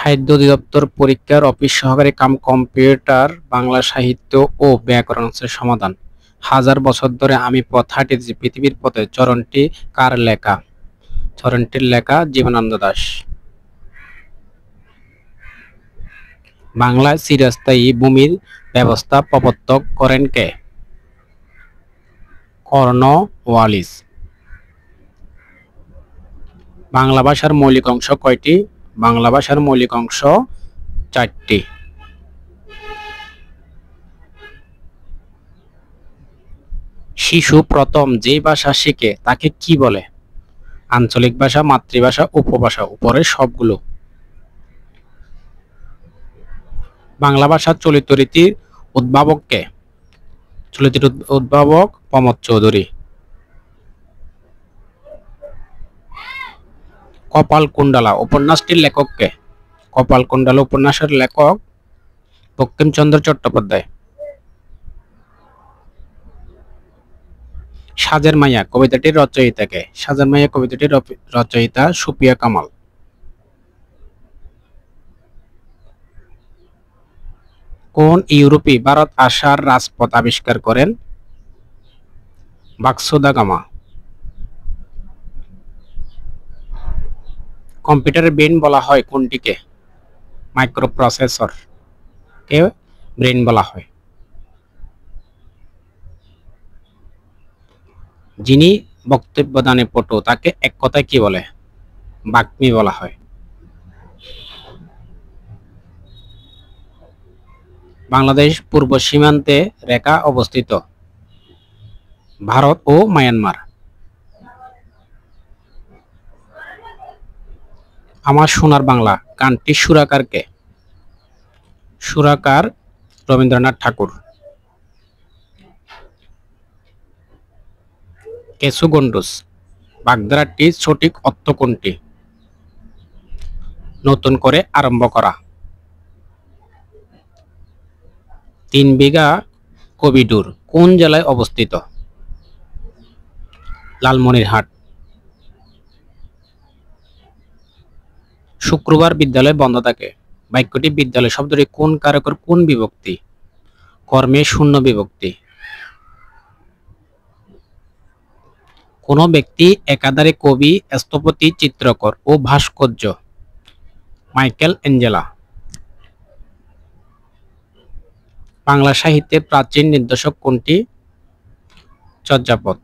খাদ্য অধিদপ্তর পরীক্ষার অফিস সহকারী কাম কম্পিউটার বাংলা সাহিত্য ও ব্যাকরণের সমাধান। হাজার বছর ধরে আমি পথ হাঁটিতেছি পৃথিবীর পথে। চরণটি কার লেখা? চরণটির লেখা জীবনানন্দ দাশ। বাংলায় চিরস্থায়ী ভূমির ব্যবস্থা প্রবর্তক করেন কে? কর্নওয়ালিস। বাংলা ভাষার মৌলিক অংশ কয়টি? বাংলা ভাষার মৌলিক অংশ 4টি। শিশু প্রথম যে ভাষা শিখে তাকে কি বলে? আঞ্চলিক ভাষা, মাতৃভাষা, উপভাষা, উপরের সবগুলো। বাংলা ভাষার চলিত রীতির উদ্ভাবক কে? চলিত উদ্ভাবক প্রমথ চৌধুরী। কপালকুণ্ডলা উপন্যাসটির লেখক কে? কপালকুণ্ডলা উপন্যাসের লেখক বঙ্কিমচন্দ্র চট্টোপাধ্যায়। সাজের মাইয়া কবিতাটির রচয়িতা কে? সাজের মাইয়া কবিতাটির রচয়িতা সুফিয়া কামাল। কোন ইউরোপী ভারত আসার রাজপথ আবিষ্কার করেন? Vasco da Gama. কম্পিউটারের ব্রেন বলা হয় কোনটিকে? মাইক্রোপ্রসেসর কে ব্রেন বলা হয়। যিনি বক্তব্য দানে পটু তাকে এক কথায় কি বলে? বাগ্মী বলা হয়। বাংলাদেশ পূর্ব সীমান্তে রেখা অবস্থিত? ভারত ও মায়ানমার। আমার সোনার বাংলা গানটির সুরাকার কে? সুরাকার রবীন্দ্রনাথ ঠাকুর। কেশু গন্ডুস বাগধারাটির সঠিক অর্থ কোনটি? নতুন করে আরম্ভ করা। 3 বিঘা কবিডুর কোন জেলায় অবস্থিত? লালমনিরহাট। শুক্রবার বিদ্যালয় বন্ধ থাকে। বাক্যটি বিদ্যালয় শব্দটি কোন কারকের কোন বিভক্তি? কর্মে শূন্য বিভক্তি। কোন ব্যক্তি একাধারে কবি, স্থপতি, চিত্রকর ও ভাস্কর্য? Michael Angela. বাংলা সাহিত্যের প্রাচীন নিদর্শন কোনটি? চর্যাপদ।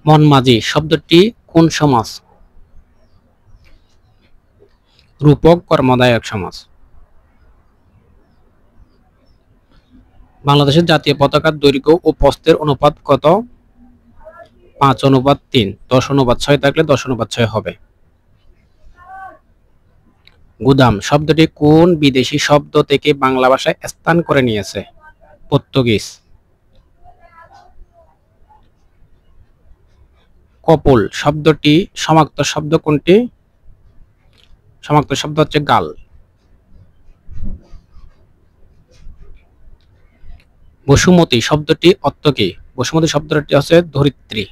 মনমাঝি শব্দটি কোন সমাস? রূপক কর্মদায়ক সমাস। বাংলাদেশের জাতীয় পতাকার দৈর্ঘ্য ও প্রস্থের অনুপাত কত? 5:3। 10:6 থাকলে 10:6 হবে। গুদাম শব্দটি কোন বিদেশি শব্দ থেকে বাংলা ভাষায় স্থান করে নিয়েছে? পর্তুগিজ। কপোল শব্দটি সমার্থক শব্দ কোনটি? সমার্থক শব্দ হচ্ছে গাল। বসুমতী শব্দটি অর্থ কি? বসুমতী শব্দটি হচ্ছে ধরিত্রী।